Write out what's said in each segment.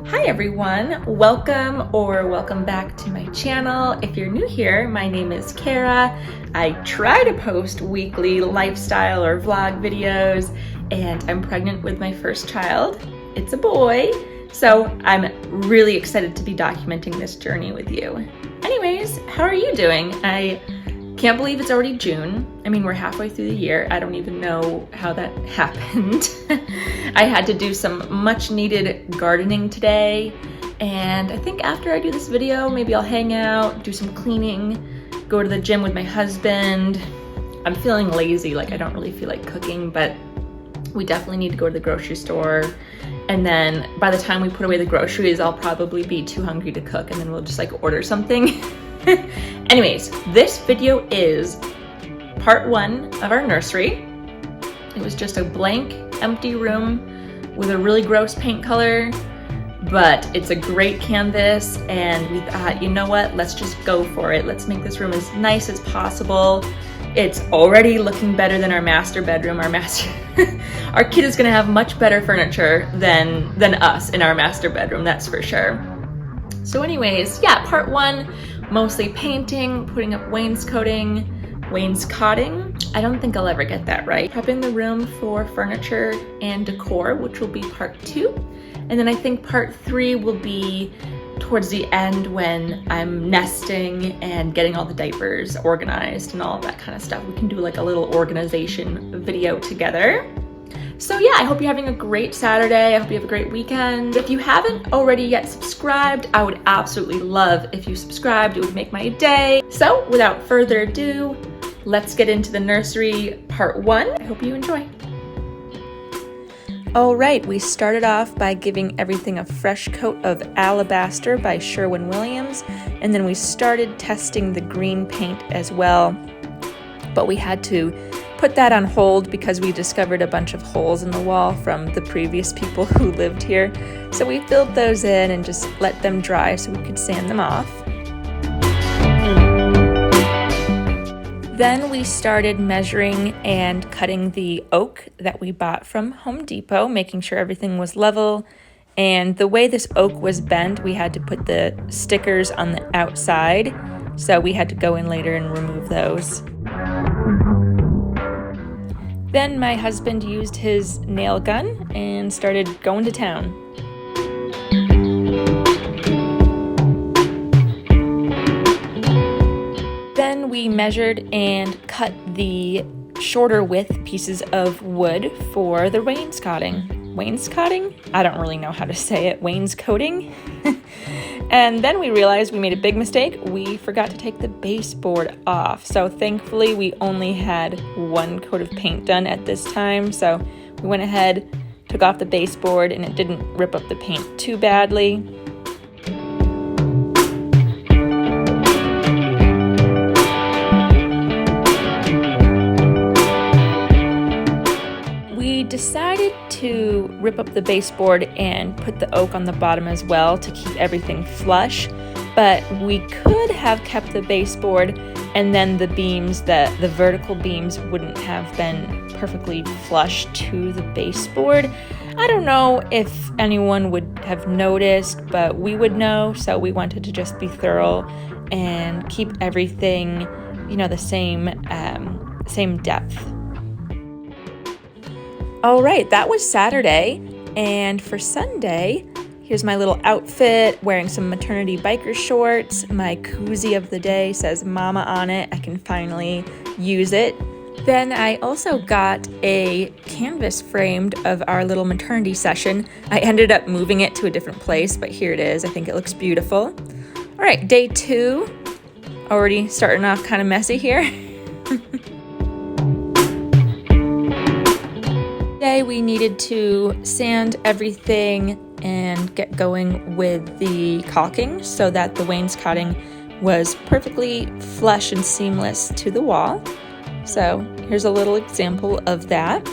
Hi everyone, welcome back to my channel. If you're new here, my name is Kara. I try to post weekly lifestyle or vlog videos, and I'm pregnant with my first child. It's a boy, so I'm really excited to be documenting this journey with you. Anyways, how are you doing? I can't believe it's already June. I mean, we're halfway through the year. I don't even know how that happened. I had to do some much needed gardening today. And I think after I do this video, maybe I'll hang out, do some cleaning, go to the gym with my husband. I'm feeling lazy, like I don't really feel like cooking, but we definitely need to go to the grocery store. And then by the time we put away the groceries, I'll probably be too hungry to cook, and then we'll just like order something. Anyways, this video is part one of our nursery. It was just a blank, empty room with a really gross paint color, but it's a great canvas, and we thought, you know what, let's just go for it. Let's make this room as nice as possible. It's already looking better than our master bedroom. Our kid is gonna have much better furniture than us in our master bedroom, that's for sure. So anyways, yeah, part one, mostly painting, putting up wainscoting. I don't think I'll ever get that right. Prepping the room for furniture and decor, which will be part two. And then I think part three will be towards the end when I'm nesting and getting all the diapers organized and all of that kind of stuff. We can do like a little organization video together. So yeah, I hope you're having a great Saturday. I hope you have a great weekend. If you haven't already yet subscribed, I would absolutely love if you subscribed. It would make my day. So without further ado, let's get into the nursery part one. I hope you enjoy. All right, we started off by giving everything a fresh coat of Alabaster by Sherwin-Williams, and then we started testing the green paint as well, but we had to put that on hold because we discovered a bunch of holes in the wall from the previous people who lived here. So we filled those in and just let them dry so we could sand them off. Then we started measuring and cutting the oak that we bought from Home Depot, making sure everything was level. And the way this oak was bent, we had to put the stickers on the outside. So we had to go in later and remove those. Then my husband used his nail gun and started going to town. Then we measured and cut the shorter width pieces of wood for the wainscoting. Wainscoting? I don't really know how to say it. Wainscoting? And then we realized we made a big mistake. We forgot to take the baseboard off. So thankfully we only had one coat of paint done at this time. So we went ahead, took off the baseboard, and it didn't rip up the paint too badly. We decided to rip up the baseboard and put the oak on the bottom as well to keep everything flush, but we could have kept the baseboard and then the beams, the vertical beams wouldn't have been perfectly flush to the baseboard. I don't know if anyone would have noticed, but we would know, so we wanted to just be thorough and keep everything, the same depth. All right, that was Saturday, and for Sunday, here's my little outfit, wearing some maternity biker shorts. My koozie of the day says Mama on it. I can finally use it. Then I also got a canvas framed of our little maternity session. I ended up moving it to a different place, but here it is. I think it looks beautiful. All right, day two, already starting off kind of messy here. Today we needed to sand everything and get going with the caulking so that the wainscoting was perfectly flush and seamless to the wall. So here's a little example of that.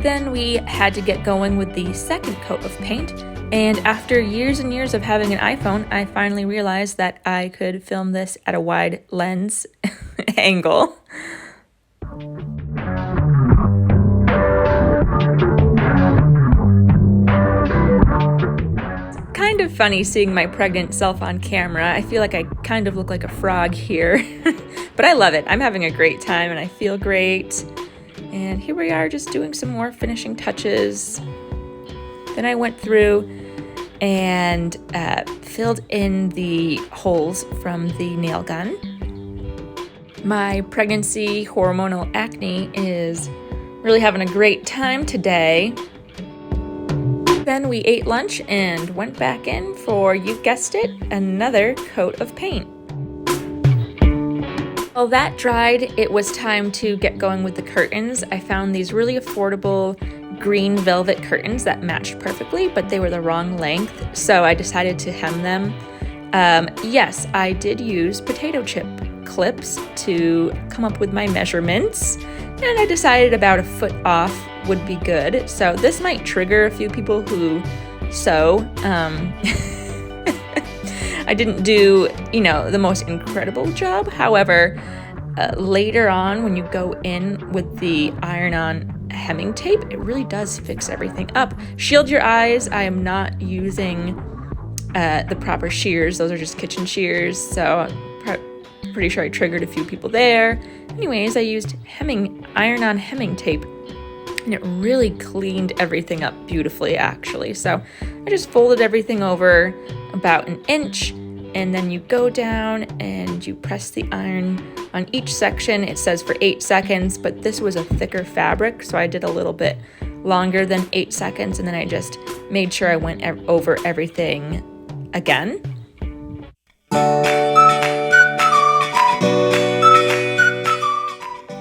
Then we had to get going with the second coat of paint. And after years and years of having an iPhone, I finally realized that I could film this at a wide lens angle. funny seeing my pregnant self on camera. I feel like I kind of look like a frog here, but I love it. I'm having a great time and I feel great. And here we are just doing some more finishing touches. Then I went through and filled in the holes from the nail gun. My pregnancy hormonal acne is really having a great time today. Then we ate lunch and went back in for, you guessed it, another coat of paint. While that dried, it was time to get going with the curtains. I found these really affordable green velvet curtains that matched perfectly, but they were the wrong length, so I decided to hem them. Yes, I did use potato chip clips to come up with my measurements, and I decided about a foot off would be good. So this might trigger a few people who sew. I didn't do, the most incredible job. However, later on when you go in with the iron-on hemming tape, it really does fix everything up. Shield your eyes. I am not using the proper shears. Those are just kitchen shears. So pretty sure I triggered a few people there. Anyways, I used iron-on hemming tape, and it really cleaned everything up beautifully, actually. So I just folded everything over about an inch, and then you go down and you press the iron on each section. It says for 8 seconds, but this was a thicker fabric, so I did a little bit longer than 8 seconds, and then I just made sure I went over everything again.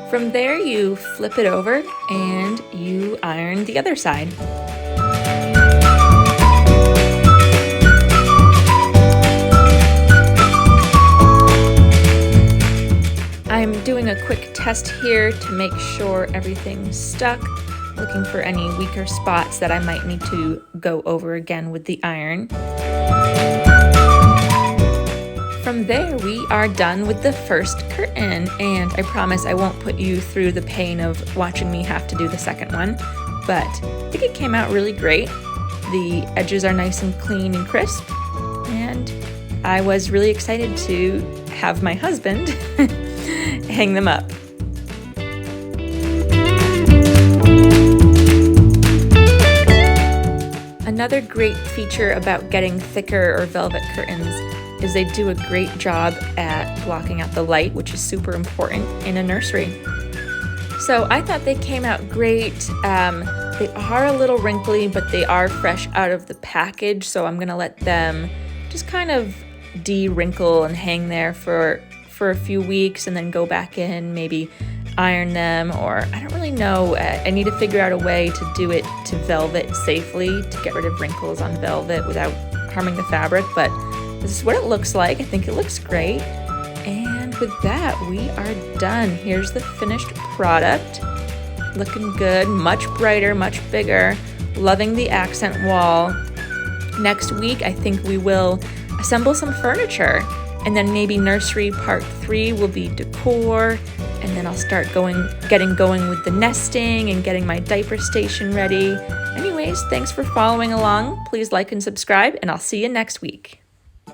From there, you flip it over and you iron the other side. I'm doing a quick test here to make sure everything's stuck, looking for any weaker spots that I might need to go over again with the iron. From there, we are done with the first curtain, and I promise I won't put you through the pain of watching me have to do the second one, but I think it came out really great. The edges are nice and clean and crisp, and I was really excited to have my husband hang them up. Another great feature about getting thicker or velvet curtains is they do a great job at blocking out the light, which is super important in a nursery. So I thought they came out great. They are a little wrinkly, but they are fresh out of the package, so I'm gonna let them just kind of de-wrinkle and hang there for a few weeks and then go back in, maybe iron them, or I don't really know. I need to figure out a way to do it to velvet safely, to get rid of wrinkles on velvet without harming the fabric, but this is what it looks like. I think it looks great. And with that, we are done. Here's the finished product. Looking good, much brighter, much bigger. Loving the accent wall. Next week, I think we will assemble some furniture, and then maybe nursery part 3 will be decor, and then I'll start getting going with the nesting and getting my diaper station ready. Anyways, thanks for following along. Please like and subscribe, and I'll see you next week.